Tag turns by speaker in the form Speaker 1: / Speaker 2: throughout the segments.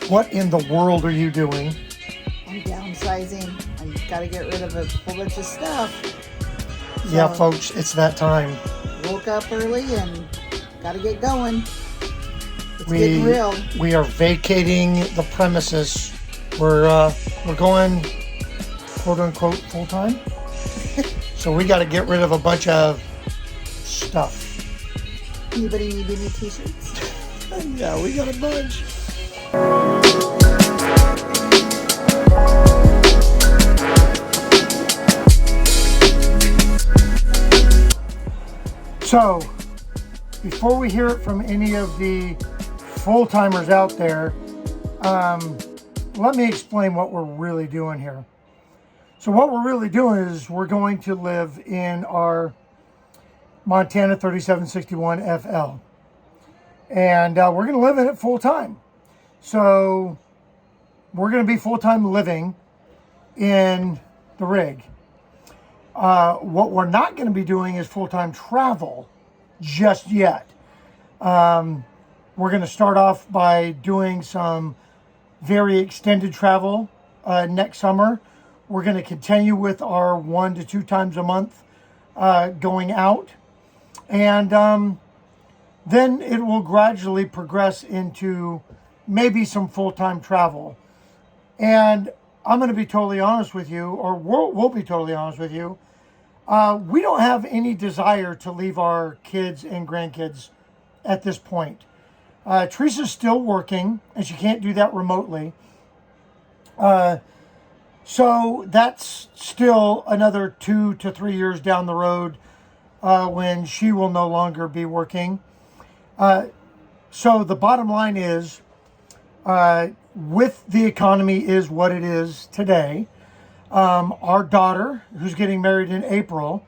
Speaker 1: What in the world are you doing?
Speaker 2: I'm downsizing. I got to get rid of a whole bunch of stuff. So,
Speaker 1: Yeah, folks, it's that time.
Speaker 2: Woke up early and got to get going. It's getting real.
Speaker 1: We are vacating the premises. We're going, quote unquote, full time. So we got to get rid of a bunch of stuff.
Speaker 2: Anybody need any t-shirts?
Speaker 1: Yeah, we got a bunch. So, before we hear it from any of the full-timers out there, let me explain what we're really doing here. So what we're really doing is we're going to live in our Montana 3761 FL. And we're going to live in it full-time. So we're going to be full-time living in the rig. What we're not going to be doing is full-time travel just yet. We're going to start off by doing some very extended travel next summer. We're going to continue with our 1 to 2 times a month going out. And then it will gradually progress into maybe some full-time travel. And I'm going to be totally honest with you, or we'll be totally honest with you. We don't have any desire to leave our kids and grandkids at this point. Teresa's still working, and she can't do that remotely. So that's still another 2 to 3 years down the road when she will no longer be working. So the bottom line is, with the economy is what it is today, our daughter, who's getting married in April,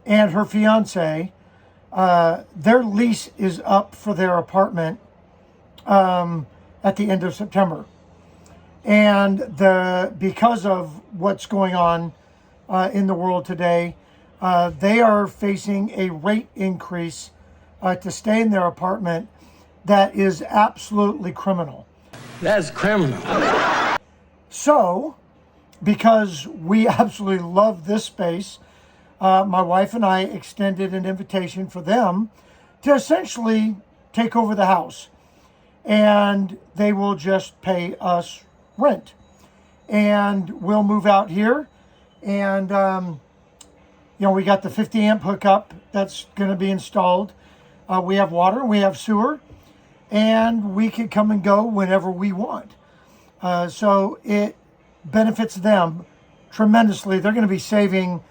Speaker 1: and her fiance, their lease is up for their apartment at the end of September. And because of what's going on in the world today, they are facing a rate increase to stay in their apartment that is absolutely criminal.
Speaker 3: That's criminal.
Speaker 1: So, because we absolutely love this space, my wife and I extended an invitation for them to essentially take over the house. And they will just pay us rent. And we'll move out here. And, we got the 50 amp hookup that's going to be installed. We have water, we have sewer, and we can come and go whenever we want. So it benefits them tremendously. They're going to be saving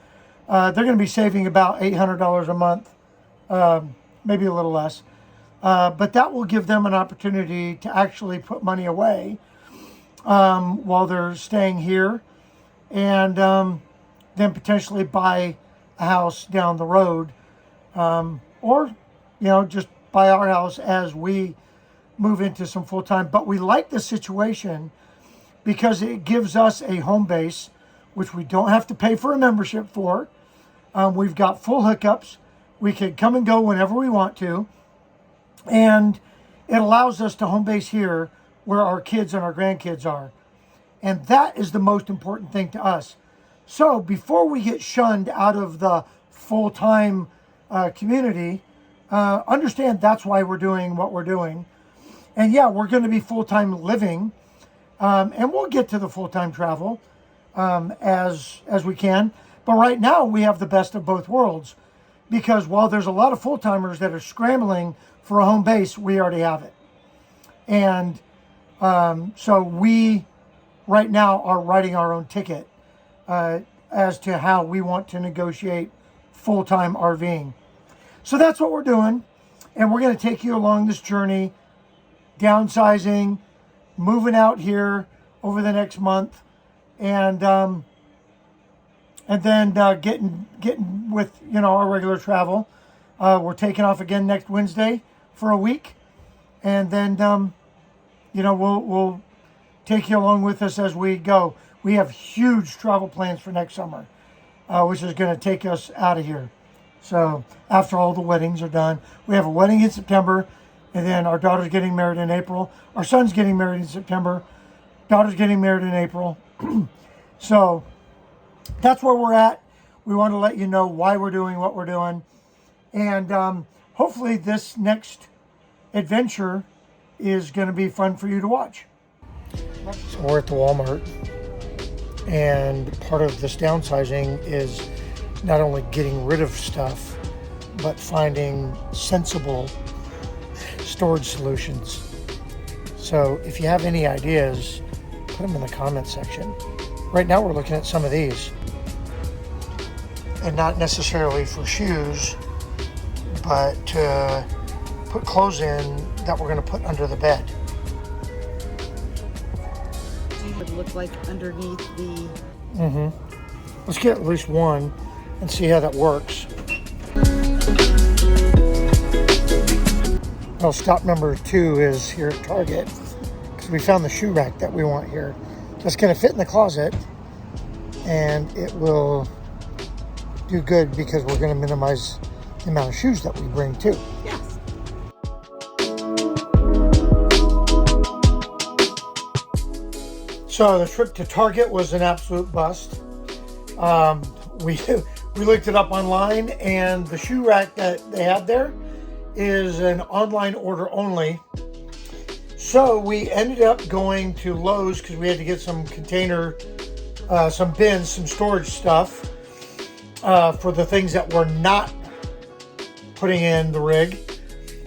Speaker 1: about $800 a month, maybe a little less. But that will give them an opportunity to actually put money away while they're staying here, and then potentially buy a house down the road, or just buy our house as we move into some full-time. But we like this situation because it gives us a home base, which we don't have to pay for a membership for. We've got full hookups. We can come and go whenever we want to. And it allows us to home base here where our kids and our grandkids are. And that is the most important thing to us. So before we get shunned out of the full-time community, understand that's why we're doing what we're doing. And yeah, we're going to be full-time living. And we'll get to the full-time travel as we can. But right now we have the best of both worlds. Because while there's a lot of full-timers that are scrambling for a home base, we already have it. And so we, right now, are writing our own ticket as to how we want to negotiate full-time RVing. So that's what we're doing. And we're going to take you along this journey, downsizing, moving out here over the next month, and then getting with our regular travel. We're taking off again next Wednesday for a week, and then we'll take you along with us as we go. We have huge travel plans for next summer, which is going to take us out of here. So after all the weddings are done, we have a wedding in September, And then our daughter's getting married in April. Our son's getting married in September. Daughter's getting married in April. So that's where we're at. We want to let you know why we're doing what we're doing. And hopefully this next adventure is going to be fun for you to watch. So we're at the Walmart. And part of this downsizing is not only getting rid of stuff, but finding sensible storage solutions. So if you have any ideas, put them in the comment section. Right now we're looking at some of these. And not necessarily for shoes, but to put clothes in that we're going to put under the bed.
Speaker 2: It would look like underneath the...
Speaker 1: Let's get at least one and see how that works. Well, stop number 2 is here at Target, because we found the shoe rack that we want here. That's going to fit in the closet, and it will do good because we're going to minimize the amount of shoes that we bring too.
Speaker 2: Yes.
Speaker 1: So the trip to Target was an absolute bust. We looked it up online, and the shoe rack that they had there is an online order only. So we ended up going to Lowe's because we had to get some container, some bins, some storage stuff for the things that we're not putting in the rig.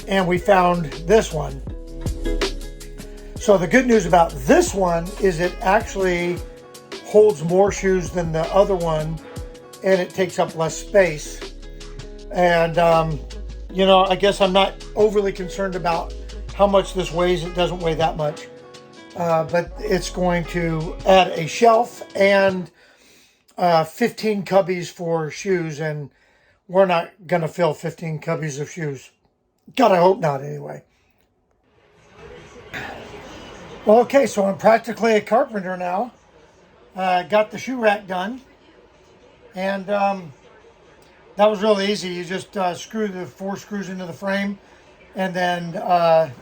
Speaker 1: And we found this one. So the good news about this one is it actually holds more shoes than the other one, and it takes up less space. And, you know, I guess I'm not overly concerned about how much this weighs. It doesn't weigh that much. But it's going to add a shelf and 15 cubbies for shoes, and we're not going to fill 15 cubbies of shoes. God, I hope not anyway. Well, okay, so I'm practically a carpenter now. Got the shoe rack done. And that was really easy. You just screw the 4 screws into the frame, and then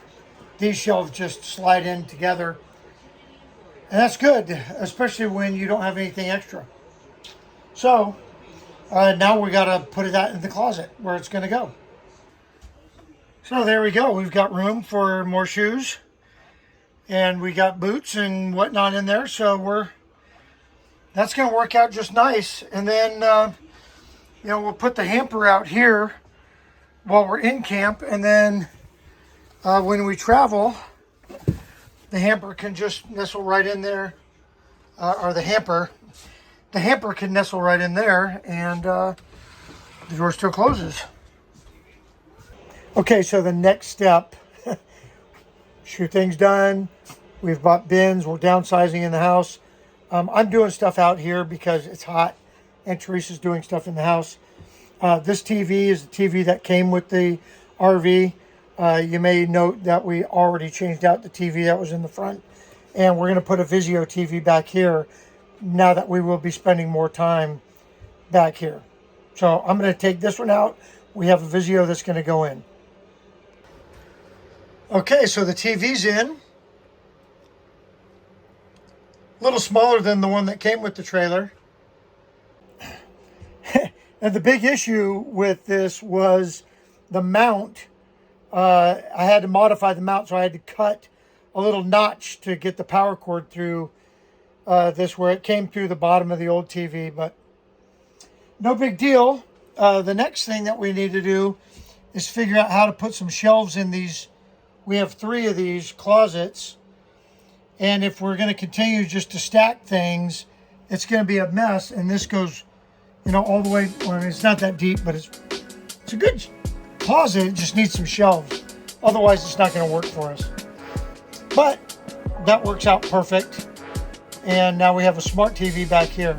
Speaker 1: these shelves just slide in together. And that's good, especially when you don't have anything extra. So now we got to put that in the closet where it's going to go. So there we go. We've got room for more shoes, and we got boots and whatnot in there. So that's going to work out just nice. And then, you know, we'll put the hamper out here while we're in camp. And then when we travel, the hamper can just nestle right in there, or the hamper can nestle right in there, and the door still closes. Okay, so the next step, shoe things done. We've bought bins. We're downsizing in the house. I'm doing stuff out here because it's hot, and Teresa's doing stuff in the house. This TV is the TV that came with the RV. You may note that we already changed out the TV that was in the front, and we're going to put a Vizio TV back here now that we will be spending more time back here. So I'm going to take this one out. We have a Vizio that's going to go in. Okay, so the TV's in. A little smaller than the one that came with the trailer. And the big issue with this was the mount. I had to modify the mount, so I had to cut a little notch to get the power cord through this, where it came through the bottom of the old TV, but no big deal. The next thing that we need to do is figure out how to put some shelves in these. We have 3 of these closets, and if we're going to continue just to stack things, it's going to be a mess. And this goes, you know, all the way. Well, I mean, it's not that deep, but it's a good closet. It just needs some shelves. Otherwise, it's not going to work for us. But that works out perfect. And now we have a smart TV back here.